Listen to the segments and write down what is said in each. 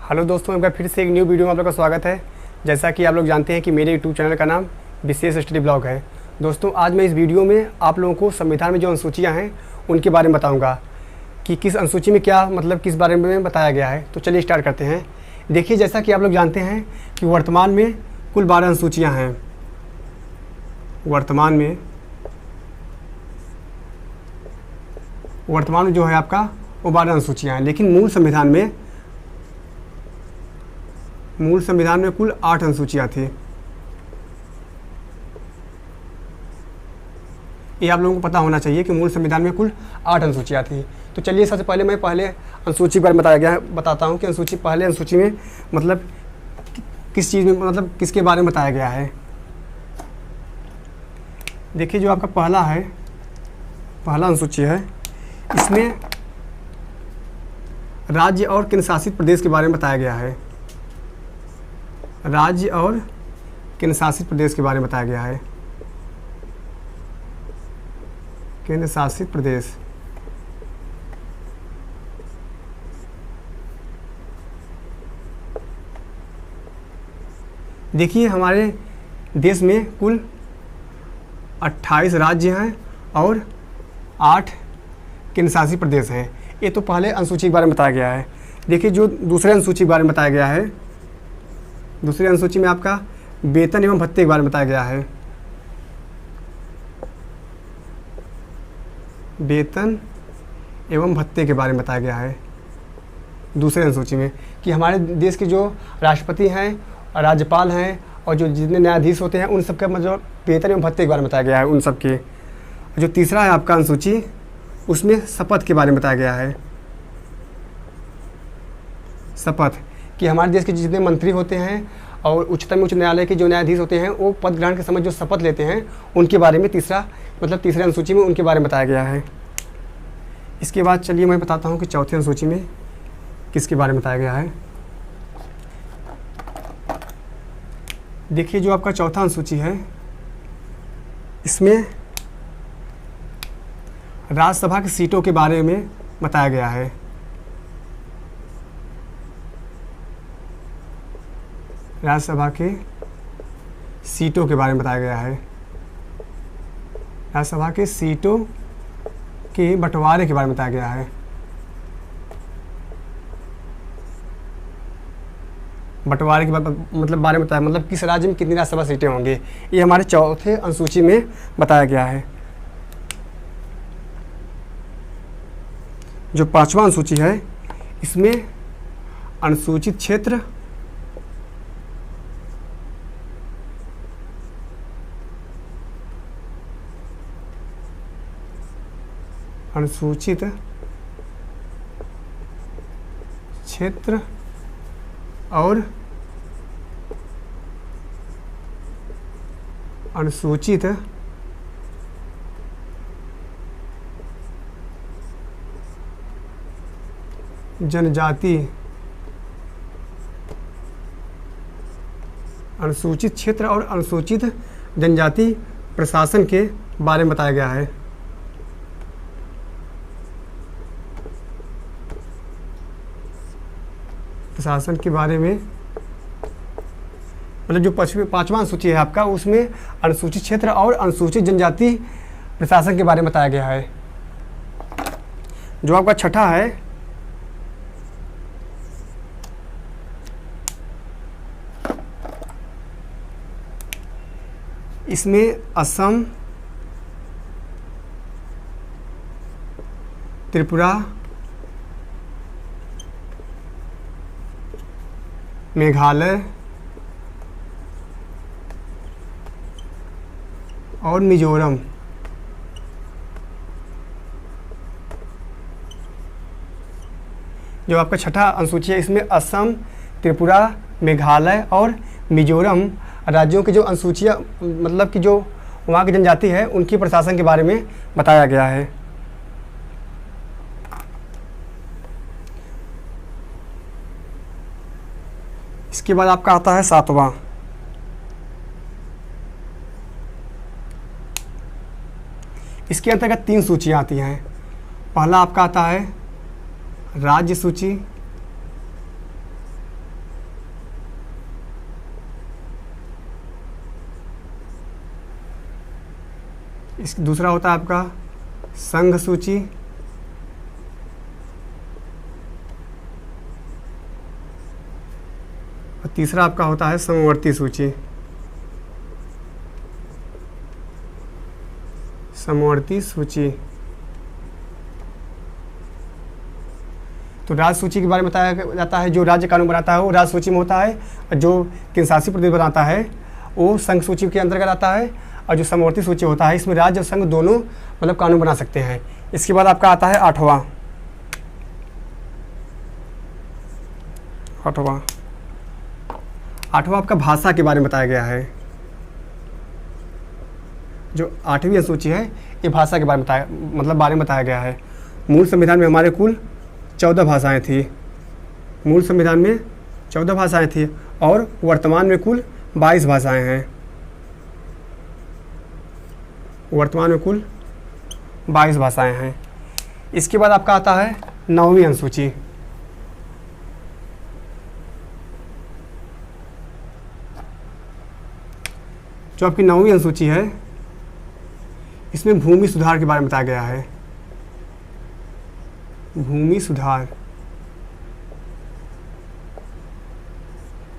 Hello दोस्तों, एक बार फिर से एक न्यू वीडियो में आप लोग का स्वागत है। जैसा कि आप लोग जानते हैं कि मेरे यूट्यूब चैनल का नाम विशेष स्टडी ब्लॉग है। दोस्तों, आज मैं इस वीडियो में आप लोगों को संविधान में जो अनुसूचियाँ हैं उनके बारे में बताऊंगा कि किस अनुसूची में क्या मतलब किस बारे में बताया गया है। तो चलिए स्टार्ट करते हैं। देखिए, जैसा कि आप लोग जानते हैं कि वर्तमान में कुल 12 अनुसूचियाँ हैं। वर्तमान में जो है आपका वो 12 अनुसूचियाँ हैं, लेकिन मूल संविधान में कुल 8 अनुसूचियाँ थी। ये आप लोगों को पता होना चाहिए कि मूल संविधान में कुल 8 अनुसूचियाँ थी। तो चलिए, सबसे पहले मैं अनुसूची पर बताता हूँ कि पहले अनुसूची में मतलब किस चीज़ में मतलब किसके बारे में बताया गया है। देखिए, जो आपका पहला अनुसूची है, इसमें राज्य और केंद्र शासित प्रदेश के बारे में बताया गया है। राज्य और केंद्र शासित प्रदेश के बारे में बताया गया है। केंद्र शासित प्रदेश, देखिए हमारे देश में कुल 28 राज्य हैं और 8 केंद्र शासित प्रदेश हैं। ये तो पहले अनुसूची के बारे में बताया गया है। देखिए, जो दूसरे अनुसूची के बारे में बताया गया है, दूसरी अनुसूची में आपका वेतन एवं भत्ते के बारे में बताया गया है। वेतन एवं भत्ते के बारे में बताया गया है दूसरे अनुसूची में, कि हमारे देश के जो राष्ट्रपति हैं, राज्यपाल हैं और जो जितने न्यायाधीश होते हैं उन सबका मतलब वेतन एवं भत्ते के बारे में बताया गया है उन सब के। जो तीसरा है आपका अनुसूची, उसमें शपथ के बारे में बताया गया है। शपथ, कि हमारे देश के जितने मंत्री होते हैं और उच्च न्यायालय के जो न्यायाधीश होते हैं वो पद ग्रहण के समय जो शपथ लेते हैं उनके बारे में तीसरे अनुसूची में उनके बारे में बताया गया है। इसके बाद चलिए मैं बताता हूँ कि चौथे अनुसूची में किसके बारे में बताया गया है। देखिए, जो आपका चौथा अनुसूची है, इसमें राज्यसभा की सीटों के बारे में बताया गया है। राज्यसभा के सीटों के बारे में बताया गया है। राज्यसभा के सीटों के बंटवारे के बारे में बताया गया है। बंटवारे के बारे में बताया, मतलब किस राज्य में कितनी राज्यसभा सीटें होंगी, ये हमारे चौथे अनुसूची में बताया गया है। जो पांचवा अनुसूची है, इसमें अनुसूचित क्षेत्र, अनुसूचित क्षेत्र और अनुसूचित जनजाति, अनुसूचित क्षेत्र और अनुसूचित जनजाति प्रशासन के बारे में बताया गया है। प्रशासन के बारे में मतलब जो पांचवा अनुसूची है आपका, उसमें अनुसूचित क्षेत्र और अनुसूचित जनजाति प्रशासन के बारे में बताया गया है। जो आपका छठा है, इसमें असम, त्रिपुरा, मेघालय और मिजोरम, जो आपका छठा अनुसूची है, इसमें असम, त्रिपुरा, मेघालय और मिजोरम राज्यों की जो अनुसूचियाँ मतलब कि जो वहाँ की जनजाति है उनकी प्रशासन के बारे में बताया गया है। इसके बाद आपका आता है सातवां। इसके अंतर्गत 3 सूचियाँ आती हैं। पहला आपका आता है राज्य सूची, इस दूसरा होता है आपका संघ सूची, और तीसरा आपका होता है समवर्ती सूची। समवर्ती सूची। तो राज्य सूची के बारे में बताया जाता है, जो राज्य कानून बनाता है वो राज्य सूची में होता है, और जो केंद्र शासित प्रदेश बनाता है वो संघ सूची के अंतर्गत आता है, और जो समवर्ती सूची होता है इसमें राज्य और संघ दोनों मतलब कानून बना सकते हैं। इसके बाद आपका आता है आठवां आपका भाषा के बारे में बताया गया है। जो 8वीं अनुसूची है ये भाषा के बारे में बताया गया है। मूल संविधान में हमारे कुल 14 भाषाएं थी। मूल संविधान में 14 भाषाएं थी और वर्तमान में कुल 22 भाषाएं हैं। वर्तमान में कुल 22 भाषाएं हैं। इसके बाद आपका आता है 9वीं अनुसूची। जो आपकी 9वीं अनुसूची है इसमें भूमि सुधार के बारे में बताया गया है। भूमि सुधार,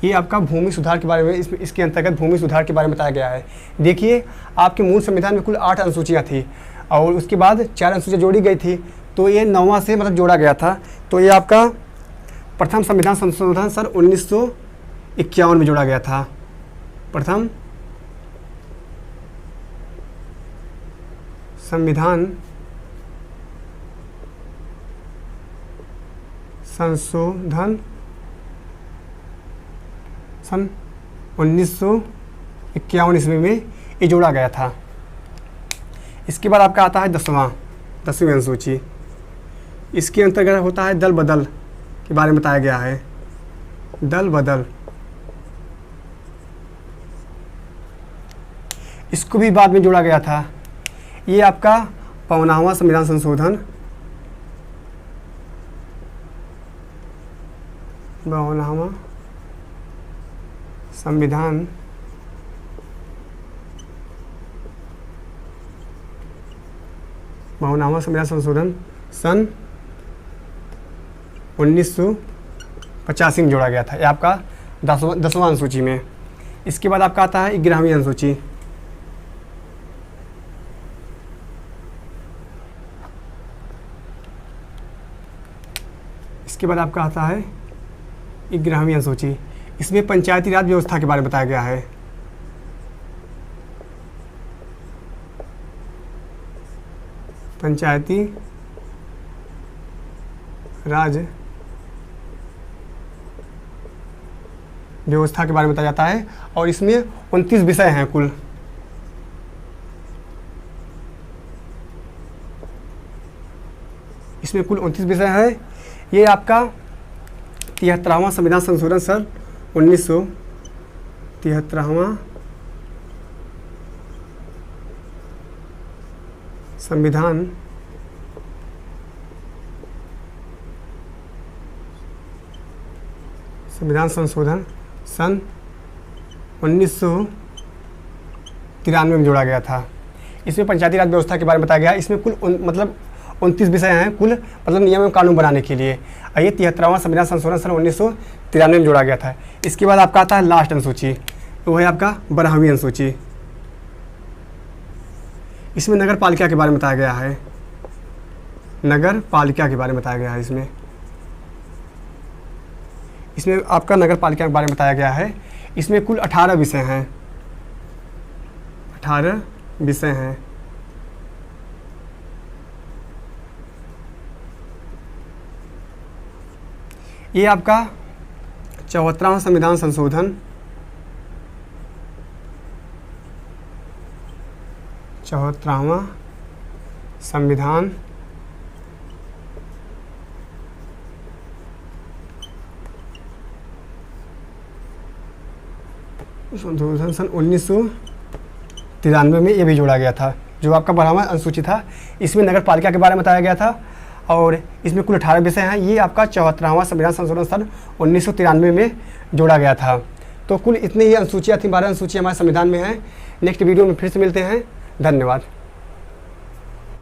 ये आपका भूमि सुधार के बारे में इसके अंतर्गत भूमि सुधार के बारे में बताया गया है। देखिए आपके मूल संविधान में कुल 8 अनुसूचियाँ थी और उसके बाद 4 अनुसूचियाँ जोड़ी गई थी, तो ये 9वां से मतलब जोड़ा गया था। तो ये आपका प्रथम संविधान संशोधन सन 1951 में जोड़ा गया था। प्रथम संविधान संशोधन सन 1951 ईस्वी में ये जोड़ा गया था। इसके बाद आपका आता है 10वीं अनुसूची। इसके अंतर्गत होता है दल बदल के बारे में बताया गया है। दल बदल, इसको भी बाद में जोड़ा गया था। ये आपका 52वां संविधान संशोधन, 52वां संविधान संशोधन सन 1985 में जोड़ा गया था। ये आपका 10वां अनुसूची में। इसके बाद आपका आता है 11वीं अनुसूची। इसके बाद आपका आता है 11वीं अनुसूची। इसमें पंचायती राज व्यवस्था के बारे में बताया गया है। पंचायती राज व्यवस्था के बारे में बताया जाता है और इसमें 29 विषय हैं कुल। इसमें कुल 29 विषय है। ये आपका 73वां संविधान संशोधन सन 1973वां संविधान संशोधन सन 1993 में जोड़ा गया था। इसमें पंचायती राज व्यवस्था के बारे में बताया गया। इसमें कुल 29 विषय हैं कुल, मतलब नियम एवं कानून बनाने के लिए। ये 73वां संविधान संशोधन सन 1993 में जोड़ा गया था। इसके बाद आपका आता है लास्ट अनुसूची, वो है आपका 12वीं अनुसूची। इसमें नगर पालिका के बारे में बताया गया है। नगर पालिका के बारे में बताया गया है। इसमें आपका नगर पालिका के बारे में बताया गया है। इसमें कुल 18 विषय हैं। 18 विषय हैं। ये आपका 74वां संविधान संशोधन, 74वां संविधान संशोधन सन 1993 में ये भी जोड़ा गया था, जो आपका 12वां अनुसूची था। इसमें नगर पालिका के बारे में बताया गया था और इसमें कुल 18 विषय हैं। ये आपका 74वां संविधान संशोधन सन 1993 में जोड़ा गया था। तो कुल इतनी ही अनुसूचियाँ थी, 12 अनुसूचियाँ हमारे संविधान में हैं। नेक्स्ट वीडियो में फिर से मिलते हैं। धन्यवाद।